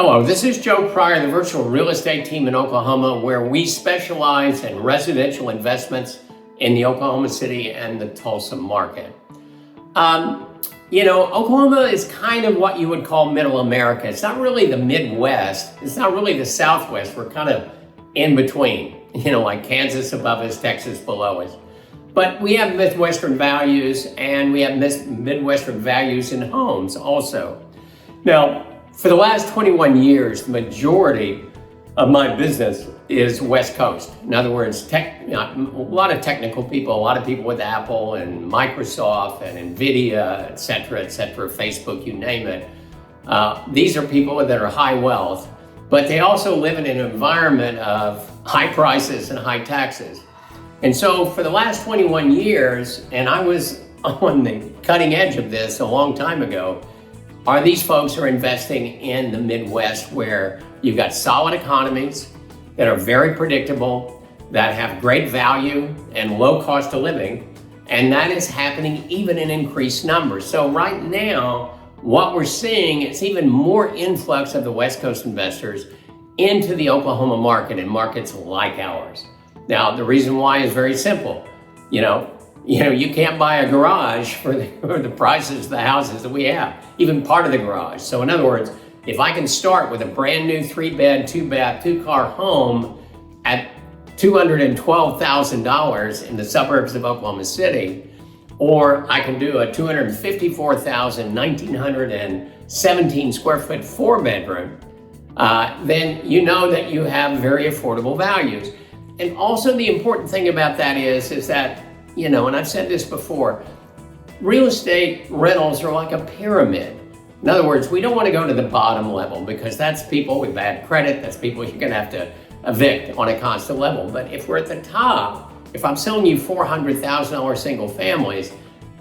Hello, this is Joe Pryor, the virtual real estate team in Oklahoma, where we specialize in residential investments in the Oklahoma City and the Tulsa market. Oklahoma is kind of what you would call middle America. It's not really the Midwest. It's not really the Southwest. We're kind of in between, like Kansas above us, Texas below us. But we have Midwestern values, and we have Midwestern values in homes also. Now, for the last 21 years, the majority of my business is West Coast. In other words, a lot of technical people, a lot of people with Apple and Microsoft and NVIDIA, et cetera, Facebook, you name it. These are people that are high wealth, but they also live in an environment of high prices and high taxes. And so for the last 21 years, and I was on the cutting edge of this a long time ago, these folks are investing in the Midwest, where you've got solid economies that are very predictable, that have great value and low cost of living, and that is happening even in increased numbers. So right now, what we're seeing is even more influx of the West Coast investors into the Oklahoma market and markets like ours. Now, the reason why is very simple. You can't buy a garage for the prices of the houses that we have, even part of the garage. So in other words, if I can start with a brand new 3-bed, 2-bath, 2-car home at $212,000 in the suburbs of Oklahoma City, or I can do a $254,000, 1,917 square foot 4-bedroom, then you know that you have very affordable values. And also the important thing about that is that, and I've said this before, real estate rentals are like a pyramid. In other words, we don't want to go to the bottom level, because that's people with bad credit. That's people you're going to have to evict on a constant level. But if we're at the top, if I'm selling you $400,000 single families,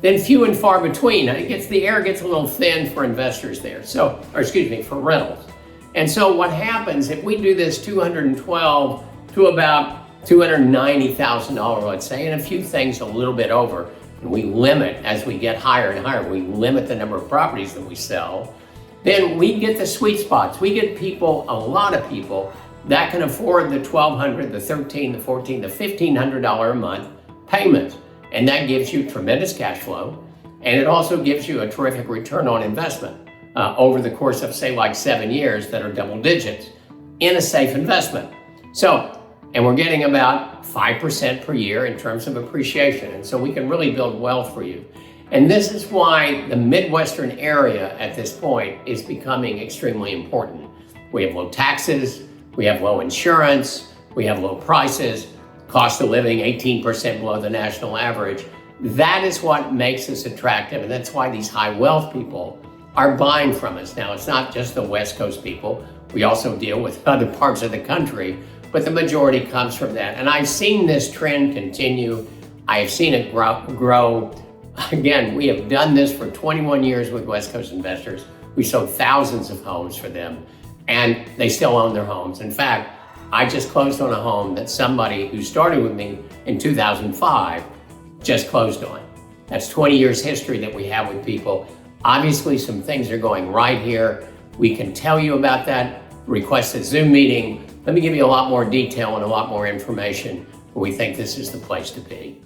then few and far between. The air gets a little thin for investors there. For rentals. And so what happens if we do this 212 to about $290,000, let's say, and a few things a little bit over, and we limit as we get higher and higher, we limit the number of properties that we sell, then we get the sweet spots. We get people, a lot of people, that can afford the $1,200, the $1,300, the $1,400, the $1,500 a month payments. And that gives you tremendous cash flow, and it also gives you a terrific return on investment over the course of, say, like 7 years, that are double digits in a safe investment. And we're getting about 5% per year in terms of appreciation. And so we can really build wealth for you. And this is why the Midwestern area at this point is becoming extremely important. We have low taxes, we have low insurance, we have low prices, cost of living 18% below the national average. That is what makes us attractive. And that's why these high wealth people are buying from us. Now, it's not just the West Coast people. We also deal with other parts of the country, but the majority comes from that. And I've seen this trend continue. I have seen it grow. Again, we have done this for 21 years with West Coast investors. We sold thousands of homes for them, and they still own their homes. In fact, I just closed on a home that somebody who started with me in 2005 just closed on. That's 20 years history that we have with people. Obviously, some things are going right here. We can tell you about that. Request a Zoom meeting. Let me give you a lot more detail and a lot more information, but we think this is the place to be.